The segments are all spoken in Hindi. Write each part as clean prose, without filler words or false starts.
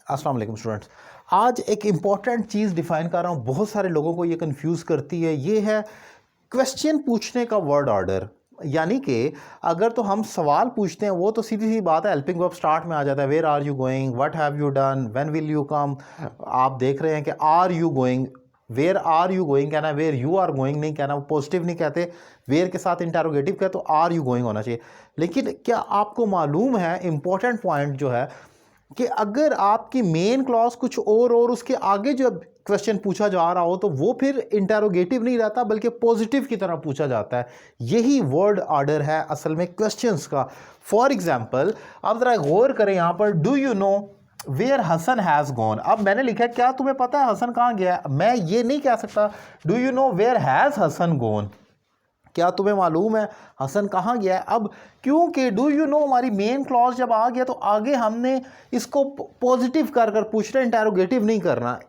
अस्सलाम वालेकुम स्टूडेंट्स। आज एक इम्पॉर्टेंट चीज़ डिफ़ाइन कर रहा हूँ, बहुत सारे लोगों को ये कंफ्यूज करती है। ये है क्वेश्चन पूछने का वर्ड ऑर्डर। यानी कि अगर तो हम सवाल पूछते हैं वो तो सीधी सी बात है, हेल्पिंग वर्ब स्टार्ट में आ जाता है। Where are you going, what have you done, when will you come. आप देख रहे हैं कि are you going, where are you going कहना है, वेयर यू आर गोइंग नहीं कहना, वो पॉजिटिव नहीं कहते। वेयर के साथ इंटरोगेटिव कहते तो आर यू गोइंग होना चाहिए। लेकिन क्या आपको मालूम है, इंपॉर्टेंट पॉइंट जो है कि अगर आपकी मेन क्लॉज कुछ और उसके आगे जो क्वेश्चन पूछा जा रहा हो तो वो फिर इंटरोगेटिव नहीं रहता बल्कि पॉजिटिव की तरह पूछा जाता है। यही वर्ड ऑर्डर है असल में क्वेश्चंस का। फॉर एग्जांपल आप ज़रा गौर करें यहाँ पर, do you know where Hasan has gone. अब मैंने लिखा है क्या तुम्हें पता है हसन कहाँ गया। मैं ये नहीं कह सकता do you know where has Hasan gone, क्या तुम्हें मालूम है हसन कहाँ गया है। अब क्योंकि डू यू नो हमारी मेन क्लॉज जब आ गया तो आगे हमने इसको पॉजिटिव कर कर पूछ रहे, इंटरोगेटिव नहीं करना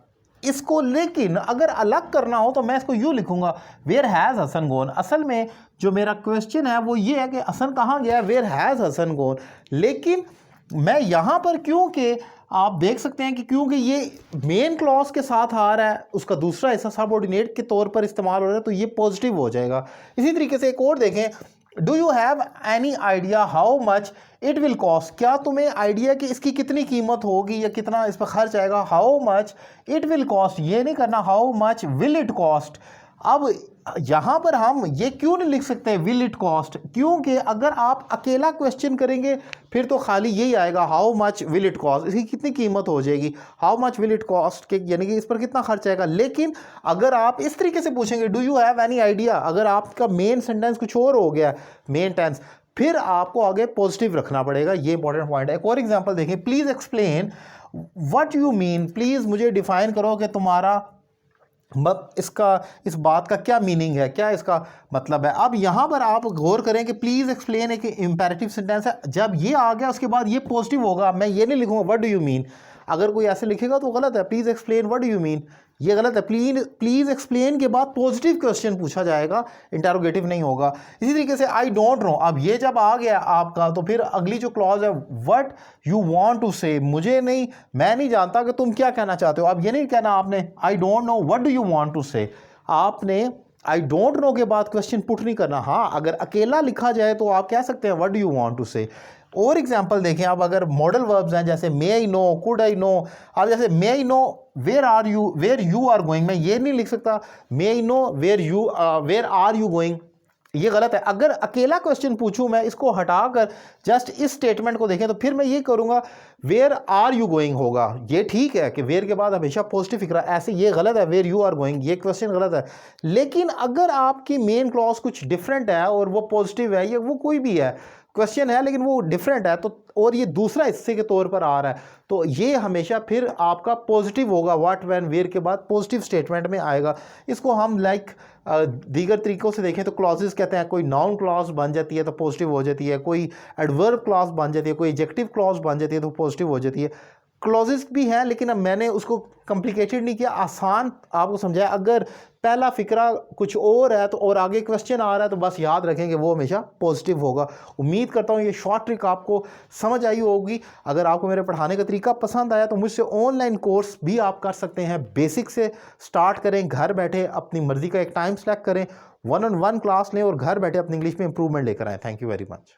इसको। लेकिन अगर अलग करना हो तो मैं इसको यूँ लिखूंगा, वेयर हैज़ हसन गॉन। असल में जो मेरा क्वेश्चन है वो ये है कि हसन कहाँ गया है, वेयर हैज़ हसन गॉन। लेकिन मैं यहाँ पर क्योंकि आप देख सकते हैं कि क्योंकि ये मेन क्लॉज के साथ आ रहा है, उसका दूसरा हिस्सा सबऑर्डिनेट के तौर पर इस्तेमाल हो रहा है तो ये पॉजिटिव हो जाएगा। इसी तरीके से एक और देखें, do you have any idea how much it will cost. क्या तुम्हें आइडिया कि इसकी कितनी कीमत होगी या कितना इस पर खर्च आएगा। How much it will cost, ये नहीं करना how much will it cost. अब यहाँ पर हम ये क्यों नहीं लिख सकते विल इट कॉस्ट, क्योंकि अगर आप अकेला क्वेश्चन करेंगे फिर तो खाली यही आएगा how much will it cost, इसकी कितनी कीमत हो जाएगी, how much will it cost के यानी कि इस पर कितना खर्च आएगा। लेकिन अगर आप इस तरीके से पूछेंगे do you have any idea, अगर आपका मेन सेंटेंस कुछ और हो गया मेन टेंस, फिर आपको आगे पॉजिटिव रखना पड़ेगा। ये इंपॉर्टेंट पॉइंट है। एक और एग्जाम्पल देखें, please explain what you mean. Please मुझे डिफाइन करो कि तुम्हारा इसका इस बात का क्या मीनिंग है, क्या इसका मतलब है। अब यहाँ पर आप गौर करें कि प्लीज़ एक्सप्लेन एक इम्पेरेटिव सेंटेंस है। जब ये आ गया उसके बाद ये पॉजिटिव होगा। मैं ये नहीं लिखूंगा व्हाट डू यू मीन, अगर कोई ऐसे लिखेगा तो गलत है। Please explain what do you mean, ये गलत है। प्लीज़ एक्सप्लेन के बाद पॉजिटिव क्वेश्चन पूछा जाएगा, इंटरोगेटिव नहीं होगा। इसी तरीके से आई डोंट नो, अब ये जब आ गया आपका तो फिर अगली जो क्लॉज है व्हाट यू वांट टू से, मुझे नहीं, मैं नहीं जानता कि तुम क्या कहना चाहते हो। अब ये नहीं कहना आपने I don't know what do you want to say, आपने आई डोंट नो के बाद क्वेश्चन पुट नहीं करना। हाँ, अगर अकेला लिखा जाए तो आप कह सकते हैं what do you want to say. और एग्जांपल देखें, अब अगर मॉडल वर्ब्स हैं जैसे may I know, could I know. अब जैसे may I know where are you, where you are going, मैं ये नहीं लिख सकता may I know where are you going, ये गलत है। अगर अकेला क्वेश्चन पूछूं मैं, इसको हटाकर जस्ट इस स्टेटमेंट को देखें तो फिर मैं ये करूंगा वेयर आर यू गोइंग होगा। ये ठीक है कि वेयर के बाद हमेशा पॉजिटिव फिक्र, ऐसे ये गलत है, वेयर यू आर गोइंग ये क्वेश्चन गलत है। लेकिन अगर आपकी मेन क्लॉज कुछ डिफरेंट है और वो पॉजिटिव है या वो कोई भी है क्वेश्चन है लेकिन वो डिफरेंट है तो, और ये दूसरा हिस्से के तौर पर आ रहा है तो ये हमेशा फिर आपका पॉजिटिव होगा। व्हाट व्हेन वेयर के बाद पॉजिटिव स्टेटमेंट में आएगा। इसको हम दीगर तरीकों से देखें तो क्लॉजेस कहते हैं, कोई नाउन क्लॉज बन जाती है तो पॉजिटिव हो जाती है, कोई एडवर्ब क्लॉज बन जाती है, कोई एडजेक्टिव क्लॉज बन जाती है तो पॉजिटिव हो जाती है। क्लॉजेस भी हैं लेकिन अब मैंने उसको कॉम्प्लिकेटेड नहीं किया, आसान आपको समझाया। अगर पहला फिक्रा कुछ और है तो और आगे क्वेश्चन आ रहा है तो बस याद रखें कि वो हमेशा पॉजिटिव होगा। उम्मीद करता हूँ ये शॉर्ट ट्रिक आपको समझ आई होगी। अगर आपको मेरे पढ़ाने का तरीका पसंद आया तो मुझसे ऑनलाइन कोर्स भी आप कर सकते हैं। बेसिक से स्टार्ट करें, घर बैठे अपनी मर्ज़ी का एक टाइम सेलेक्ट करें, 1-on-1 क्लास लें और घर बैठे अपनी इंग्लिश में इंप्रूवमेंट लेकर आएँ। Thank you very much.